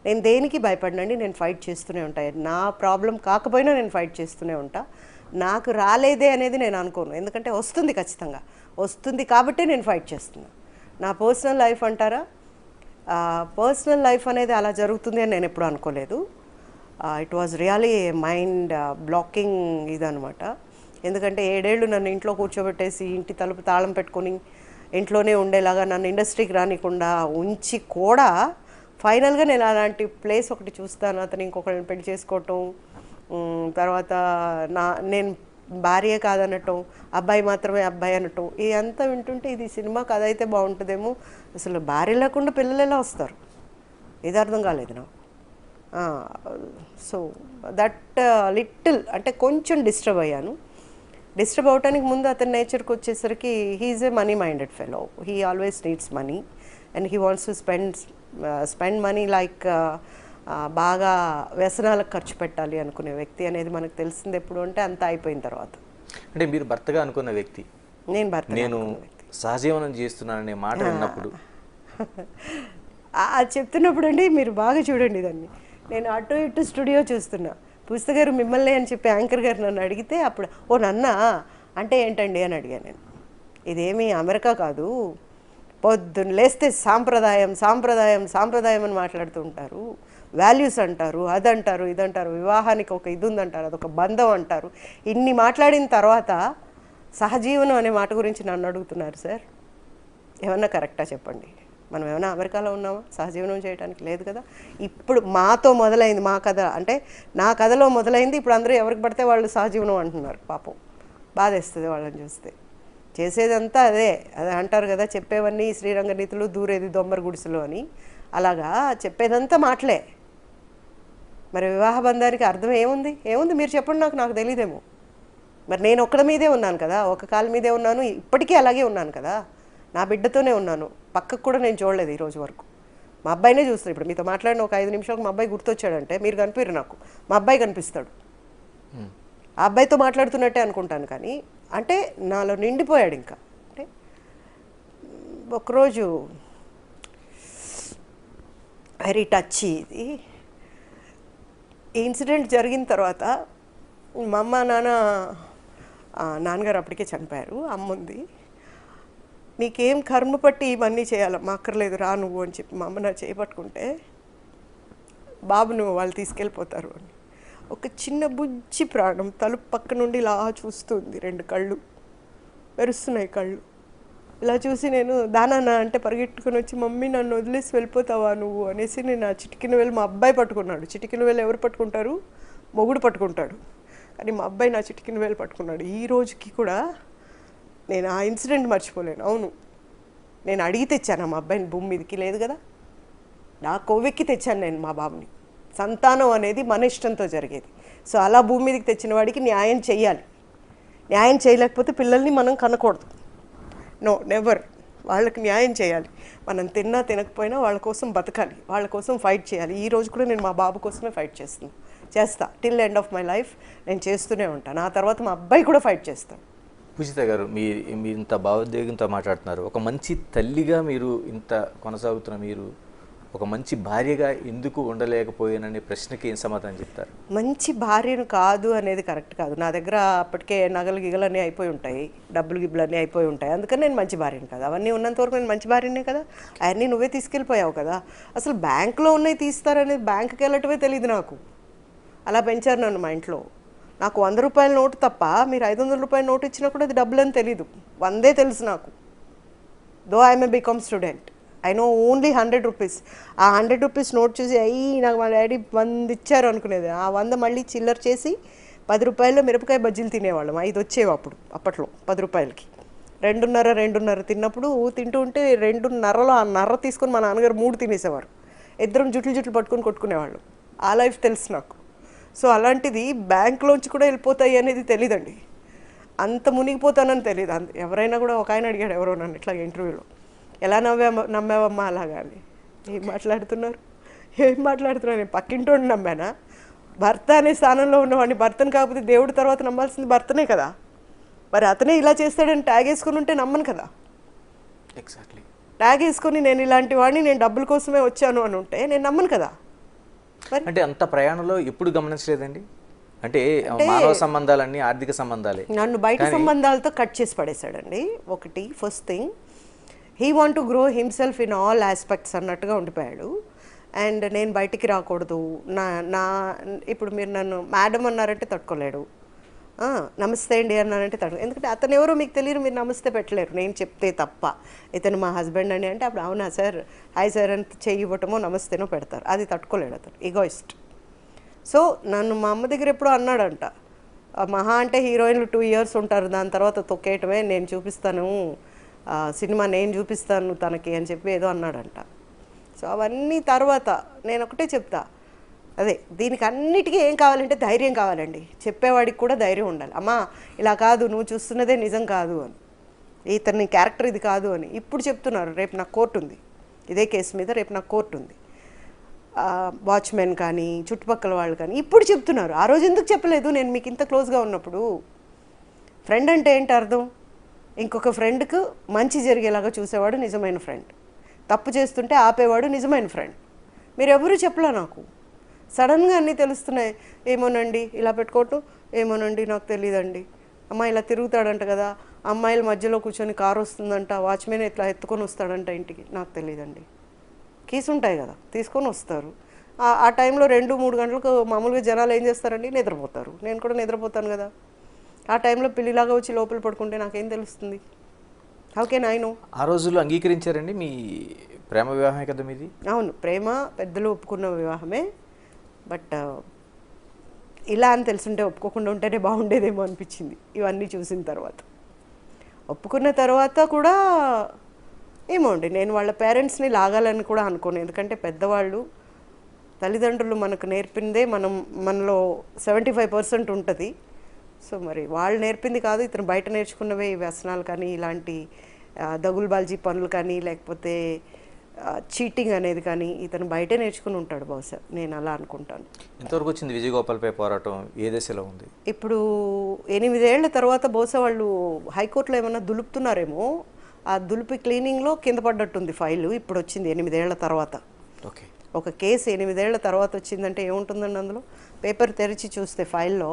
నేను దేనికి భయపడనండి, నేను ఫైట్ చేస్తూనే ఉంటాను. నా ప్రాబ్లం కాకపోయినా నేను ఫైట్ చేస్తూనే ఉంటా. నాకు రాలేదే అనేది నేను అనుకోను, ఎందుకంటే వస్తుంది, ఖచ్చితంగా వస్తుంది కాబట్టే నేను ఫైట్ చేస్తున్నా. నా పర్సనల్ లైఫ్ అంటారా, పర్సనల్ లైఫ్ అనేది అలా జరుగుతుంది అని నేను ఎప్పుడు అనుకోలేదు. It was really mind blocking ఇదనమాట. ఎందుకంటే 7 ఏళ్ళు నన్ను ఇంట్లో కూర్చోబెట్టేసి ఇంటి తలుపు తాళం పెట్టుకొని ఇంట్లోనే ఉండేలాగా నన్ను ఇండస్ట్రీకి రానికుండా ఉంచి కూడా ఫైనల్గా నేను అలాంటి ప్లేస్ ఒకటి చూస్తాను, అతను ఇంకొకరిని పెళ్లి చేసుకోవటం, తర్వాత నేను భార్య కాదనటం, అబ్బాయి మాత్రమే అబ్బాయి అనటం, ఇదంతా వింటుంటే ఇది సినిమా కథ అయితే బాగుంటుందేమో, అసలు భార్య లేకుండా పిల్లలు ఎలా వస్తారు, ఇది అర్థం కాలేదు నాకు. సో దట్ లిటిల్ అంటే కొంచెం డిస్టర్బ్ అయ్యాను. డిస్టర్బ్ అవడానికి ముందు అతని నేచర్కి వచ్చేసరికి he is a money minded fellow. He always needs money and he wants to spend money like బాగా వ్యసనాలకు ఖర్చు పెట్టాలి అనుకునే వ్యక్తి అనేది మనకు తెలిసింది ఎప్పుడు అంటే అంతా అయిపోయిన తర్వాత. అంటే మీరు భర్తగా అనుకున్న వ్యక్తి, నేను సహజీవనం చేస్తున్నాననే మాట విన్నప్పుడు అది చెప్తున్నప్పుడు అండి మీరు బాగా చూడండి దాన్ని. నేను అటు ఇటు స్టూడియో చూస్తున్నా, పుస్తక గారు మిమ్మల్ని అని చెప్పి యాంకర్ గారు నన్ను అడిగితే అప్పుడు ఓ నన్న అంటే ఏంటండి అని అడిగాను నేను. ఇదేమీ అమెరికా కాదు, పొద్దున్న లేస్తే సాంప్రదాయం సాంప్రదాయం సాంప్రదాయం అని మాట్లాడుతూ ఉంటారు, వాల్యూస్ అంటారు, అదంటారు ఇదంటారు, వివాహానికి ఒక ఇది ఉందంటారు, అదొక బంధం అంటారు. ఇన్ని మాట్లాడిన తర్వాత సహజీవనం అనే మాట గురించి నన్ను అడుగుతున్నారు సార్. ఏమన్నా కరెక్టా చెప్పండి? మనం ఏమైనా అమెరికాలో ఉన్నామా సహజీవనం చేయడానికి? లేదు కదా. ఇప్పుడు మాతో మొదలైంది మా కథ, అంటే నా కథలో మొదలైంది. ఇప్పుడు అందరూ ఎవరికి పడితే వాళ్ళు సహజీవనం అంటున్నారు. పాపం బాధేస్తుంది వాళ్ళని చూస్తే. చేసేదంతా అదే అంటారు కదా, చెప్పేవన్నీ శ్రీరంగ నీతులు, దూరేది దొమ్మర గుడిసెలు అని. అలాగా చెప్పేదంతా మాటలే. మరి వివాహ బంధానికి అర్థం ఏముంది? మీరు చెప్పండి, నాకు తెలియదేమో. మరి నేను ఒక్కడి మీదే ఉన్నాను కదా, ఒక కాలు మీదే ఉన్నాను, ఇప్పటికీ అలాగే ఉన్నాను కదా. నా బిడ్డతోనే ఉన్నాను, పక్కకు కూడా నేను చూడలేదు ఈరోజు వరకు. మా అబ్బాయినే చూస్తాను. ఇప్పుడు మీతో మాట్లాడిన ఒక 5 నిమిషాలకు మా అబ్బాయి గుర్తొచ్చాడంటే మీరు కనిపిరు నాకు, మా అబ్బాయి కనిపిస్తాడు. ఆ అబ్బాయితో మాట్లాడుతున్నట్టే అనుకుంటాను, కానీ అంటే నాలో నిండిపోయాడు. ఇంకా అంటే ఒకరోజు వెరీ టచ్ ఇది. ఈ ఇన్సిడెంట్ జరిగిన తర్వాత మా అమ్మ నాన్నగారు అప్పటికే చనిపోయారు, అమ్మ ఉంది. నీకేం కర్మ పట్టి ఇవన్నీ చేయాలమ్మా, అక్కర్లేదు రా నువ్వు అని చెప్పి మా అమ్మ నా చేపట్టుకుంటే, బాబు నువ్వు వాళ్ళు తీసుకెళ్ళిపోతారు అని. ఒక చిన్న బుజ్జి ప్రాణం తలుపు పక్క నుండి ఇలా చూస్తుంది, 2 కళ్ళు మెరుస్తున్నాయి కళ్ళు. ఇలా చూసి నేను దానా అంటే పరిగెట్టుకుని వచ్చి, మమ్మీ నన్ను వదిలేసి వెళ్ళిపోతావా నువ్వు అనేసి నేను ఆ చిటికిన వేలు మా అబ్బాయి పట్టుకున్నాడు. చిటికిన వేలు ఎవరు పట్టుకుంటారు? మొగుడు పట్టుకుంటాడు. కానీ మా అబ్బాయి నా చిటికిన వేలు పట్టుకున్నాడు. ఈ రోజుకి కూడా నేను ఆ ఇన్సిడెంట్ మర్చిపోలేను. అవును, నేను అడిగి తెచ్చాను మా అబ్బాయిని భూమి మీదకి, లేదు కదా, నా కొవ్వెక్కి తెచ్చాను నేను మా బాబుని. సంతానం అనేది మన ఇష్టంతో జరిగేది. సో అలా భూమి మీదకి తెచ్చిన వాడికి న్యాయం చేయాలి. న్యాయం చేయలేకపోతే పిల్లల్ని మనం కనకూడదు. No, never. వాళ్ళకి న్యాయం చేయాలి. మనం తిన్నా తినకపోయినా వాళ్ళ కోసం బతకాలి, వాళ్ళ కోసం ఫైట్ చేయాలి. ఈ రోజు కూడా నేను మా బాబు కోసమే ఫైట్ చేస్తా till end of my life. నేను చేస్తూనే ఉంటాను. ఆ తర్వాత మా అబ్బాయి కూడా ఫైట్ చేస్తాను. పూజిత గారు, మీరు ఇంత భావోద్వేగంతో మాట్లాడుతున్నారు. ఒక మంచి తల్లిగా మీరు ఇంత కొనసాగుతున్న మీరు ఒక మంచి భార్యగా ఎందుకు ఉండలేకపోయాననే ప్రశ్నకి ఏం సమాధానం చెప్తారు? మంచి భార్యను కాదు అనేది కరెక్ట్ కాదు. నా దగ్గర అప్పటికే నగలు గిగలు అన్నీ అయిపోయి ఉంటాయి, డబ్బులు గిబ్బులు అన్నీ అయిపోయి ఉంటాయి. అందుకని నేను మంచి భార్యను కదా. అవన్నీ ఉన్నంత వరకు నేను మంచి భార్యనే కదా. అవన్నీ నువ్వే తీసుకెళ్ళిపోయావు కదా. అసలు బ్యాంకులో ఉన్నాయి తీస్తారనేది బ్యాంకుకి వెళ్ళటమే తెలియదు నాకు. అలా పెంచారు నన్ను మా ఇంట్లో. నాకు 100 రూపాయల నోటు తప్ప మీరు 500 రూపాయల నోటు ఇచ్చినా కూడా అది డబ్బులని తెలీదు. 100 తెలుసు నాకు. Though I'm a B Com student, I know only 100 rupees. ఆ 100 రూపీస్ నోట్ చూసి నాకు మా డాడీ 100 ఇచ్చారు అనుకునేది. ఆ 100 మళ్ళీ చిల్లర చేసి 10 రూపాయల్లో మిరపకాయ బజ్జీలు తినేవాళ్ళం. 5 వచ్చేవి అప్పట్లో 10 రూపాయలకి. 2.5 తిన్నప్పుడు తింటూ ఉంటే 2.5లో ఆ నర్ర తీసుకొని మా నాన్నగారు 3 తినేసేవారు. ఇద్దరం జుట్లు పట్టుకొని కొట్టుకునేవాళ్ళం. ఆ లైఫ్ తెలుసు నాకు. సో అలాంటిది బ్యాంక్లోంచి కూడా వెళ్ళిపోతాయి అనేది తెలియదండి. అంత మునిగిపోతానని తెలియదు. ఎవరైనా కూడా, ఒక ఆయన అడిగాడు ఎవరో నన్ను ఇట్లా ఇంటర్వ్యూలో, ఎలా నమ్మావమ్మా అలాగా అని. ఏం మాట్లాడుతున్నారు నేను పక్కింటోడిని నమ్మానా? భర్త అనే స్థానంలో ఉన్నవాడిని, భర్తను కాకపోతే దేవుడి తర్వాత నమ్మాల్సింది భర్తనే కదా. మరి అతనే ఇలా చేస్తాడని ట్యాగ్ వేసుకుని ఉంటే నమ్మను కదా. ఎగ్జాక్ట్లీ. ట్యాగ్ వేసుకొని నేను ఇలాంటి వాడిని, నేను డబ్బుల కోసమే వచ్చాను అని ఉంటే నేను నమ్మను కదా. అంటే అంత ప్రయాణంలో ఎప్పుడు గమనించలేదండి? అంటే మానవ సంబంధాలన్నీ ఆర్థిక సంబంధాలే. నన్ను బయట సంబంధాలతో కట్ చేసి పడేశాడండి. ఒకటి first thing, he want to grow himself in all aspects అన్నట్టుగా ఉండిపోయాడు. అండ్ నేను బయటికి రాకూడదు, నా నా ఇప్పుడు మీరు నన్ను మేడం అన్నారంటే తట్టుకోలేడు, నమస్తే అండి అన్నానంటే ఎందుకంటే అతను ఎవరో మీకు తెలియదు, మీరు నమస్తే పెట్టలేరు నేను చెప్తే తప్ప. ఇతను మా హస్బెండ్ అని అంటే అప్పుడు అవునా సార్, హాయ్ సార్ అని చెయ్యి ఇవ్వటమో నమస్తేనో పెడతారు. అది తట్టుకోలేడు అతను, ఈగోయిస్ట్. సో నన్ను మా అమ్మ దగ్గర ఎప్పుడో అన్నాడంట, మహా అంటే హీరోయిన్లు 2 years ఉంటారు, దాని తర్వాత తొక్కేయటమే, నేను చూపిస్తాను సినిమా, నేను చూపిస్తాను తనకి అని చెప్పి ఏదో అన్నాడంట. సో అవన్నీ తర్వాత నేను ఒకటే చెప్తా, అదే దీనికి అన్నిటికీ ఏం కావాలంటే ధైర్యం కావాలండి. చెప్పేవాడికి కూడా ధైర్యం ఉండాలి. అమ్మా ఇలా కాదు, నువ్వు చూస్తున్నదే నిజం కాదు అని, ఇతని క్యారెక్టర్ ఇది కాదు అని. ఇప్పుడు చెప్తున్నారు, రేపు నాకు కోర్టు ఉంది, ఇదే కేసు మీద రేపు నాకు కోర్టు ఉంది. వాచ్మెన్ కానీ చుట్టుపక్కల వాళ్ళు కానీ ఇప్పుడు చెప్తున్నారు. ఆ రోజు ఎందుకు చెప్పలేదు నేను మీకు ఇంత క్లోజ్గా ఉన్నప్పుడు? ఫ్రెండ్ అంటే ఏంటి అర్థం? ఇంకొక ఫ్రెండ్కు మంచి జరిగేలాగా చూసేవాడు నిజమైన ఫ్రెండ్, తప్పు చేస్తుంటే ఆపేవాడు నిజమైన ఫ్రెండ్. మీరు ఎవరు చెప్పలే నాకు. సడన్గా అన్నీ తెలుస్తున్నాయి. ఏమోనండి ఇలా పెట్టుకోవటం, ఏమోనండి నాకు తెలియదండి, అమ్మ ఇలా తిరుగుతాడంట కదా, అమ్మాయిల మధ్యలో కూర్చొని కారు వస్తుందంట, వాచ్మెన్ ఇట్లా ఎత్తుకొని వస్తాడంట ఇంటికి, నాకు తెలియదండి. కీస్ ఉంటాయి కదా, తీసుకొని వస్తారు. ఆ టైంలో 2-3 గంటలకు మామూలుగా జనాలు ఏం చేస్తారండి, నిద్రపోతారు. నేను కూడా నిద్రపోతాను కదా. ఆ టైంలో పిల్లిలాగా వచ్చి లోపల పడుకుంటే నాకేం తెలుస్తుంది? How can I know? ఆ రోజుల్లో అంగీకరించారండి మీ ప్రేమ వివాహమే కదా మీది? అవును, ప్రేమ, పెద్దలు ఒప్పుకున్న వివాహమే. బట్ ఇలా అని తెలుసుంటే ఒప్పుకోకుండా ఉంటేనే బాగుండేదేమో అనిపించింది ఇవన్నీ చూసిన తర్వాత. ఒప్పుకున్న తర్వాత కూడా ఏమో అండి, నేను వాళ్ళ పేరెంట్స్ని లాగాలని కూడా అనుకోను. ఎందుకంటే పెద్దవాళ్ళు, తల్లిదండ్రులు మనకు నేర్పిందే మనలో 75% ఉంటుంది. సో మరి వాళ్ళు నేర్పింది కాదు, ఇతను బయట నేర్చుకున్నవే ఈ వ్యసనాలు కానీ, ఇలాంటి దగులుబాల్జీ పనులు కానీ, లేకపోతే చీటింగ్ అనేది కానీ ఇతను బయటే నేర్చుకుని ఉంటాడు బహుశా, నేను అలా అనుకుంటాను. ఎంతవరకు వచ్చింది విజయగోపాల్పై పోరాటం, ఏ దశలో ఉంది? ఇప్పుడు 8 ఏళ్ల తర్వాత బహుశా వాళ్ళు హైకోర్టులో ఏమన్నా దులుపుతున్నారేమో, ఆ దులిపి క్లీనింగ్లో కింద పడ్డట్టుంది ఫైలు. ఇప్పుడు వచ్చింది 8 ఏళ్ల తర్వాత. ఓకే, ఒక కేసు 8 ఏళ్ల తర్వాత వచ్చిందంటే ఏముంటుందండి అందులో? పేపర్ తెరిచి చూస్తే ఫైల్లో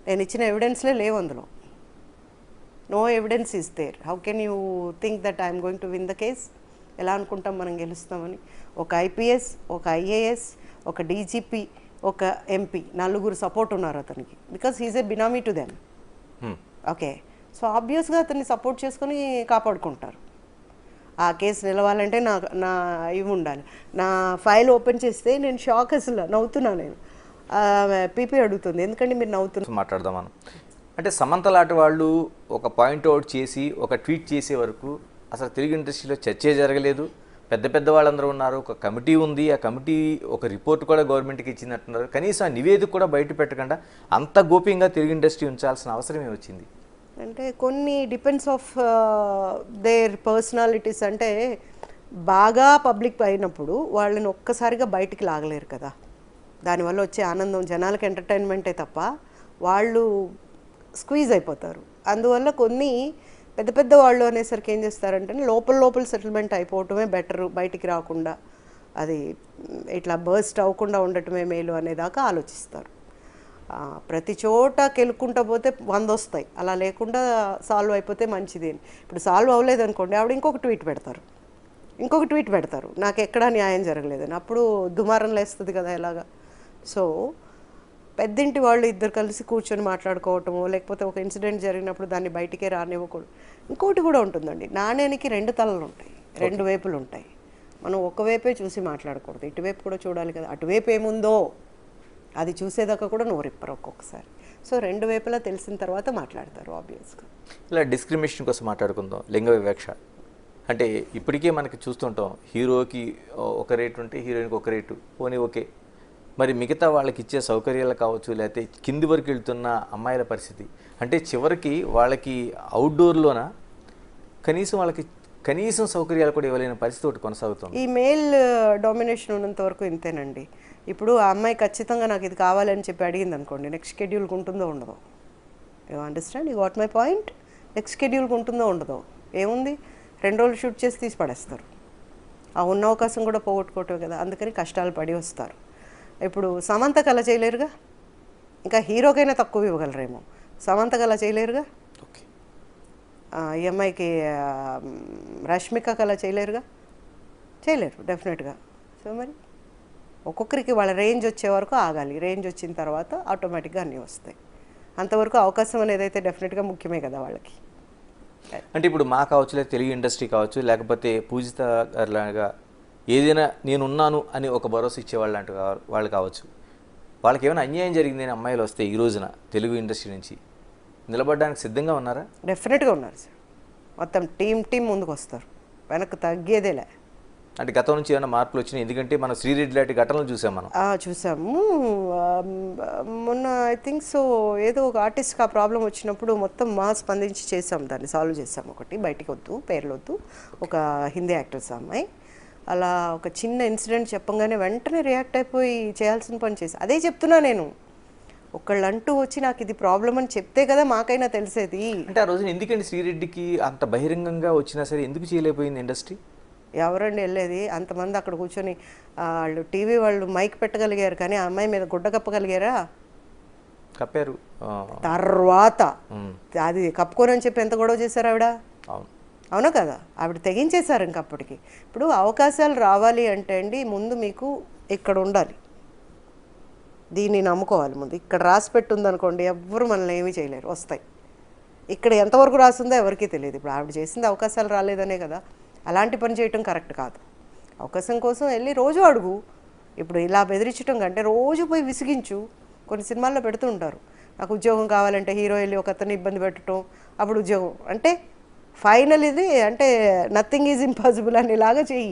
నేను ఇచ్చిన ఎవిడెన్స్లే లేవు అందులో. No evidence is there. How can you think that I'm going to win the case? ఎలా అనుకుంటాం మనం గెలుస్తామని? ఒక ఐపీఎస్, ఒక ఐఏఎస్, ఒక డీజీపీ, ఒక ఎంపీ, 4 సపోర్ట్ ఉన్నారు అతనికి, because he's a benami to them. Okay, so ఆబ్వియస్గా అతన్ని సపోర్ట్ చేసుకొని కాపాడుకుంటారు. ఆ కేసు నిలవాలంటే నా ఇవి ఉండాలి. నా ఫైల్ ఓపెన్ చేస్తే నేను షాక్, అసలు నవ్వుతున్నా నేను. పీపీ అడుగుతుంది, ఎందుకంటే మీరు నవ్వుతున్నారు. మాట్లాడదాం మనం. అంటే సమంత లాంటి వాళ్ళు ఒక పాయింట్ అవుట్ చేసి ఒక ట్వీట్ చేసే వరకు అసలు తెలుగు ఇండస్ట్రీలో చర్చే జరగలేదు. పెద్ద పెద్ద వాళ్ళందరూ ఉన్నారు, ఒక కమిటీ ఉంది, ఆ కమిటీ ఒక రిపోర్ట్ కూడా గవర్నమెంట్కి ఇచ్చినట్టున్నారు. కనీసం ఆ నివేదిక కూడా బయట పెట్టకుండా అంత గోప్యంగా తెలుగు ఇండస్ట్రీ ఉంచాల్సిన అవసరమే వచ్చింది. అంటే కొన్ని డిపెండ్స్ ఆఫ్ దేర్ పర్సనాలిటీస్. అంటే బాగా పబ్లిక్ అయినప్పుడు వాళ్ళని ఒక్కసారిగా బయటికి లాగలేరు కదా. దానివల్ల వచ్చే ఆనందం జనాలకు ఎంటర్టైన్మెంటే తప్ప వాళ్ళు స్క్వీజ్ అయిపోతారు. అందువల్ల కొన్ని పెద్ద పెద్ద వాళ్ళు అనేసరికి ఏం చేస్తారంటే లోపల సెటిల్మెంట్ అయిపోవటమే బెటరు, బయటికి రాకుండా అది ఇట్లా బర్స్ట్ అవ్వకుండా ఉండటమే మేలు అనేదాకా ఆలోచిస్తారు. ప్రతి చోట కెలుక్కుంటా పోతే 100 వస్తాయి, అలా లేకుండా సాల్వ్ అయిపోతే మంచిది. ఇప్పుడు సాల్వ్ అవ్వలేదు అనుకోండి, ఆవిడ ఇంకొక ట్వీట్ పెడతారు, నాకు ఎక్కడా న్యాయం జరగలేదని. అప్పుడు దుమారం లేస్తుంది కదా ఎలాగా. సో పెద్దింటి వాళ్ళు ఇద్దరు కలిసి కూర్చొని మాట్లాడుకోవటము, లేకపోతే ఒక ఇన్సిడెంట్ జరిగినప్పుడు దాన్ని బయటికే రానివ్వకూడదు. ఇంకోటి కూడా ఉంటుందండి, నాణ్యానికి 2 తలలు ఉంటాయి, 2 వైపులు ఉంటాయి. మనం ఒకవైపే చూసి మాట్లాడకూడదు, ఇటువైపు కూడా చూడాలి కదా. అటువైపు ఏముందో అది చూసేదాకా కూడా నోరిప్పరు ఒక్కొక్కసారి. సో 2 వైపులా తెలిసిన తర్వాత మాట్లాడతారు ఆబ్వియస్గా. ఇలా డిస్క్రిమినేషన్ కోసం మాట్లాడుకుందాం. లింగ వివక్ష అంటే ఇప్పటికే మనకి చూస్తుంటాం, హీరోకి ఒక రేటు ఉంటే హీరోయిన్కి ఒక రేటు, పోనీ ఓకే. మరి మిగతా వాళ్ళకి ఇచ్చే సౌకర్యాలు కావచ్చు, లేకపోతే కింది వరకు వెళ్తున్న అమ్మాయిల పరిస్థితి అంటే చివరికి వాళ్ళకి అవుట్డోర్లోన కనీసం సౌకర్యాలు కూడా ఇవ్వలేని పరిస్థితి ఒకటి కొనసాగుతుంది. ఈ మేల్ డామినేషన్ ఉన్నంత వరకు ఇంతేనండి. ఇప్పుడు ఆ అమ్మాయి ఖచ్చితంగా నాకు ఇది కావాలని చెప్పి అడిగింది అనుకోండి, నెక్స్ట్ షెడ్యూల్కి ఉంటుందో ఉండదో? You understand, you what my point? Next షెడ్యూల్కి ఉంటుందో ఉండదో? ఏముంది, 2 రోజులు షూట్ చేసి తీసి పడేస్తారు. ఆ ఉన్న అవకాశం కూడా పోగొట్టుకోవటం కదా. అందుకని కష్టాలు పడి వస్తారు. ఇప్పుడు సమంతకు అలా చేయలేరుగా, ఇంకా హీరోకైనా తక్కువ ఇవ్వగలరేమో, సమంతకు అలా చేయలేరుగా, ఓకే. ఈ అమ్మాయికి రష్మికకు అలా చేయలేరుగా, చేయలేరు డెఫినెట్గా. సో మరి ఒక్కొక్కరికి వాళ్ళ రేంజ్ వచ్చే వరకు ఆగాలి, రేంజ్ వచ్చిన తర్వాత ఆటోమేటిక్గా అన్నీ వస్తాయి. అంతవరకు అవకాశం అనేది అయితే డెఫినెట్గా ముఖ్యమే కదా వాళ్ళకి. అంటే ఇప్పుడు మా కావచ్చు, లేదా తెలుగు ఇండస్ట్రీ కావచ్చు, లేకపోతే పూజిత గారిలాగా ఏదైనా నేనున్నాను అని ఒక భరోసా ఇచ్చేవాళ్ళు లాంటి వాళ్ళు కావచ్చు, వాళ్ళకి ఏమైనా అన్యాయం జరిగిందని అమ్మాయిలు వస్తే ఈ రోజున తెలుగు ఇండస్ట్రీ నుంచి నిలబడడానికి సిద్ధంగా ఉన్నారా? డెఫినెట్గా ఉన్నారు సార్. మొత్తం టీం ముందుకు వస్తారు, వెనక్కి తగ్గేదేలే. అంటే గతం నుంచి ఏమైనా మార్పులు వచ్చినాయి? ఎందుకంటే మనం శ్రీరెడ్డి లాంటి ఘటనలు చూసాం మనం. చూసాము. మొన్న ఐ థింక్ సో ఏదో ఒక ఆర్టిస్ట్కి ఆ ప్రాబ్లం వచ్చినప్పుడు మొత్తం స్పందించి చేసాం, దాన్ని సాల్వ్ చేసాం. ఒకటి బయటికి వద్దు, పేర్లు వద్దు, ఒక హిందీ యాక్టర్స్ అమ్మాయి అలా ఒక చిన్న ఇన్సిడెంట్ చెప్పంగానే వెంటనే రియాక్ట్ అయిపోయి చేయాల్సిన పని చేసి, అదే చెప్తున్నా నేను, ఒకళ్ళంటూ వచ్చి నాకు ఇది ప్రాబ్లం అని చెప్తే కదా మాకైనా తెలిసేది. అంటే ఆ రోజున ఎందుకండి శ్రీరెడ్డికి అంత బహిరంగంగా వచ్చినా సరే ఎందుకు చేయలేకపోయింది ఇండస్ట్రీ? ఎవరండి వెళ్ళేది? అంతమంది అక్కడ కూర్చొని వాళ్ళు టీవీ వాళ్ళు మైక్ పెట్టగలిగారు, కానీ ఆ అమ్మాయి మీద గుడ్డ కప్పగలిగారా? కప్పారు. తర్వాత అది కప్పుకోనని చెప్పి ఎంత గొడవ చేశారు ఆవిడ? అవును, అవునా కదా? ఆవిడ తెగించేశారు ఇంకప్పటికి. ఇప్పుడు అవకాశాలు రావాలి అంటే అండి, ముందు మీకు ఇక్కడ ఉండాలి, దీన్ని నమ్ముకోవాలి. ముందు ఇక్కడ రాసి పెట్టుందనుకోండి, ఎవ్వరు మనల్ని ఏమీ చేయలేరు, వస్తాయి. ఇక్కడ ఎంతవరకు రాసిందో ఎవరికీ తెలియదు. ఇప్పుడు ఆవిడ చేసింది అవకాశాలు రాలేదనే కదా. అలాంటి పని చేయటం కరెక్ట్ కాదు. అవకాశం కోసం వెళ్ళి రోజు అడుగు. ఇప్పుడు ఇలా బెదిరించడం కంటే రోజు పోయి విసిగించు. కొన్ని సినిమాల్లో పెడుతూ ఉంటారు, నాకు ఉద్యోగం కావాలంటే హీరో వెళ్ళి ఒక అతన్ని ఇబ్బంది పెట్టడం, అప్పుడు ఉద్యోగం అంటే ఫైనల్ ఇది అంటే నథింగ్ ఈజ్ ఇంపాసిబుల్ అనేలాగా చెయ్యి,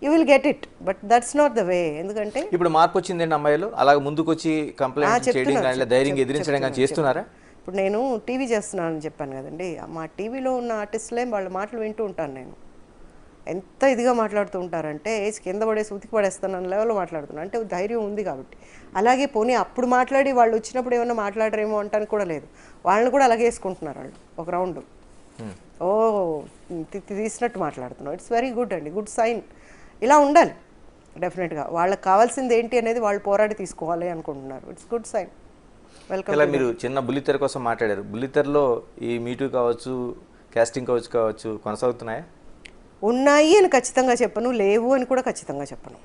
you will get it. But that's not the way. ఎందుకంటే ఇప్పుడు మార్పు వచ్చిందండి అమ్మాయిలు అలాగే ముందుకు వచ్చి కంప్లైంట్ చేయడం కానీ ధైర్యంగా ఎదిరించడం కానీ చేస్తున్నారా? ఇప్పుడు నేను టీవీ చేస్తున్నానని చెప్పాను కదండి, మా టీవీలో ఉన్న ఆర్టిస్టులే వాళ్ళ మాటలు వింటూ ఉంటాను నేను. ఎంత ఇదిగా మాట్లాడుతూ ఉంటారంటే కింద పడేసి ఉతికి పడేస్తాను అన్న లెవెల్లో మాట్లాడుతున్నాను. అంటే ధైర్యం ఉంది కాబట్టి. అలాగే పోనీ అప్పుడు మాట్లాడి వాళ్ళు వచ్చినప్పుడు ఏమన్నా మాట్లాడరేమో అంటానికి కూడా లేదు, వాళ్ళని కూడా అలాగే వేసుకుంటున్నారు వాళ్ళు ఒక రౌండ్. తీసినట్టు మాట్లాడుతున్నాం. ఇట్స్ వెరీ గుడ్ అండి, గుడ్ సైన్. ఇలా ఉండాలి డెఫినెట్గా. వాళ్ళకి కావాల్సింది ఏంటి అనేది వాళ్ళు పోరాడి తీసుకోవాలి అనుకుంటున్నారు. It's good sign. వెల్కమ్. ఇలా మీరు చిన్న బుల్లితెర కోసం మాట్లాడారు. బుల్లితెరలో ఈ మీటూ కావచ్చు, కాస్టింగ్ కావచ్చు కొనసాగుతున్నాయా? ఉన్నాయి అని ఖచ్చితంగా చెప్పను, లేవు అని కూడా ఖచ్చితంగా చెప్పను.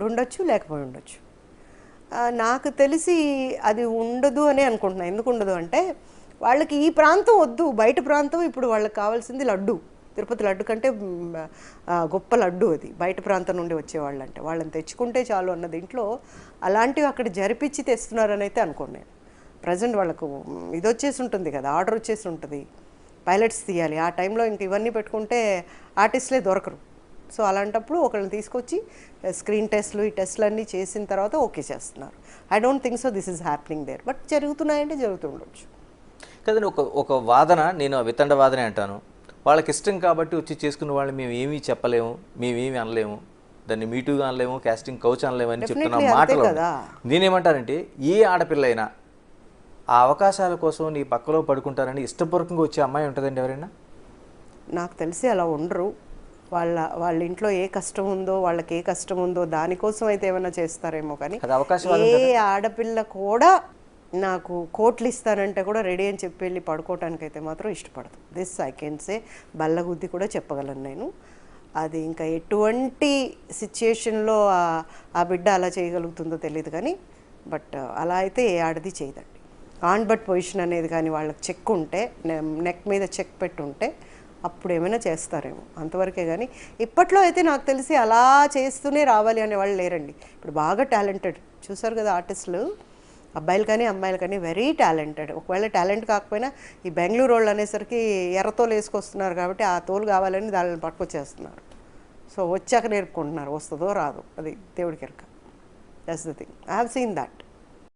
ఉండొచ్చు, లేకపోయి ఉండొచ్చు. నాకు తెలిసి అది ఉండదు అనే అనుకుంటున్నాను. ఎందుకు ఉండదు అంటే వాళ్ళకి ఈ ప్రాంతం వద్దు, బయట ప్రాంతం. ఇప్పుడు వాళ్ళకి కావాల్సింది లడ్డు, తిరుపతి లడ్డు కంటే గొప్ప లడ్డు అది. బయట ప్రాంతం నుండి వచ్చేవాళ్ళు అంటే వాళ్ళని తెచ్చుకుంటే చాలు అన్న దీంట్లో అలాంటివి అక్కడ జరిపించి తెస్తున్నారని అయితే అనుకోండి నేను. ప్రజెంట్ వాళ్ళకు ఇది వచ్చేసి ఉంటుంది కదా, ఆర్డర్ వచ్చేసి ఉంటుంది, పైలట్స్ తీయాలి. ఆ టైంలో ఇంక ఇవన్నీ పెట్టుకుంటే ఆర్టిస్టులే దొరకరు. సో అలాంటప్పుడు ఒకళ్ళని తీసుకొచ్చి స్క్రీన్ టెస్ట్లు, ఈ టెస్ట్లు అన్నీ చేసిన తర్వాత ఓకే చేస్తున్నారు. I don't think so this is happening there. But జరుగుతున్నాయంటే జరుగుతూ ఉండొచ్చు కదండి. ఒక వాదన, నేను వితండ వాదనే అంటాను, వాళ్ళకి ఇష్టం కాబట్టి వచ్చి చేసుకున్న వాళ్ళు మేము ఏమీ చెప్పలేము, మేమేమి అనలేము, దాన్ని మీటూగా అనలేము, కాస్టింగ్ కౌచ్ అనలేము అని చెప్తున్న మాటలు. నేనేమంటానంటే ఏ ఆడపిల్ల అయినా ఆ అవకాశాల కోసం నీ పక్కలో పడుకుంటారని ఇష్టపూర్వకంగా వచ్చే అమ్మాయి ఉంటుందండి ఎవరైనా? నాకు తెలిసి అలా ఉండరు. వాళ్ళ ఇంట్లో ఏ కష్టం ఉందో, వాళ్ళకి ఏ కష్టం ఉందో దానికోసం అయితే ఏమైనా చేస్తారేమో. కానీ ఏ ఆడపిల్ల కూడా నాకు కోట్లు ఇస్తానంటే కూడా రెడీ అని చెప్పి వెళ్ళి పడుకోవటానికి అయితే మాత్రం ఇష్టపడదు. దిస్ ఐ కెన్ సే, బల్లగుద్ది కూడా చెప్పగలను నేను. అది ఇంకా ఎటువంటి సిచ్యుయేషన్లో ఆ బిడ్డ అలా చేయగలుగుతుందో తెలియదు కానీ, బట్ అలా అయితే ఏ ఆడది చేయదండి. ఆన్ బట్ పొజిషన్ అనేది కానీ వాళ్ళకి చెక్ ఉంటే, నెక్ మీద చెక్ పెట్టుంటే అప్పుడు ఏమైనా చేస్తారేమో, అంతవరకే. కానీ ఇప్పట్లో అయితే నాకు తెలిసి అలా చేస్తూనే రావాలి అనే వాళ్ళు లేరండి. ఇప్పుడు బాగా టాలెంటెడ్ చూసారు కదా ఆర్టిస్టులు, అబ్బాయిలు కానీ అమ్మాయిలు కానీ వెరీ టాలెంటెడ్. ఒకవేళ టాలెంట్ కాకపోయినా ఈ బెంగళూరు వాళ్ళు అనేసరికి ఎర్రతోలు వేసుకొస్తున్నారు కాబట్టి ఆ తోలు కావాలని దానిని పట్టుకొచ్చేస్తున్నారు. సో వచ్చాక నేర్పుకుంటున్నారు, వస్తుందో రాదో అది దేవుడికి ఎరక. That's the thing. I have seen that.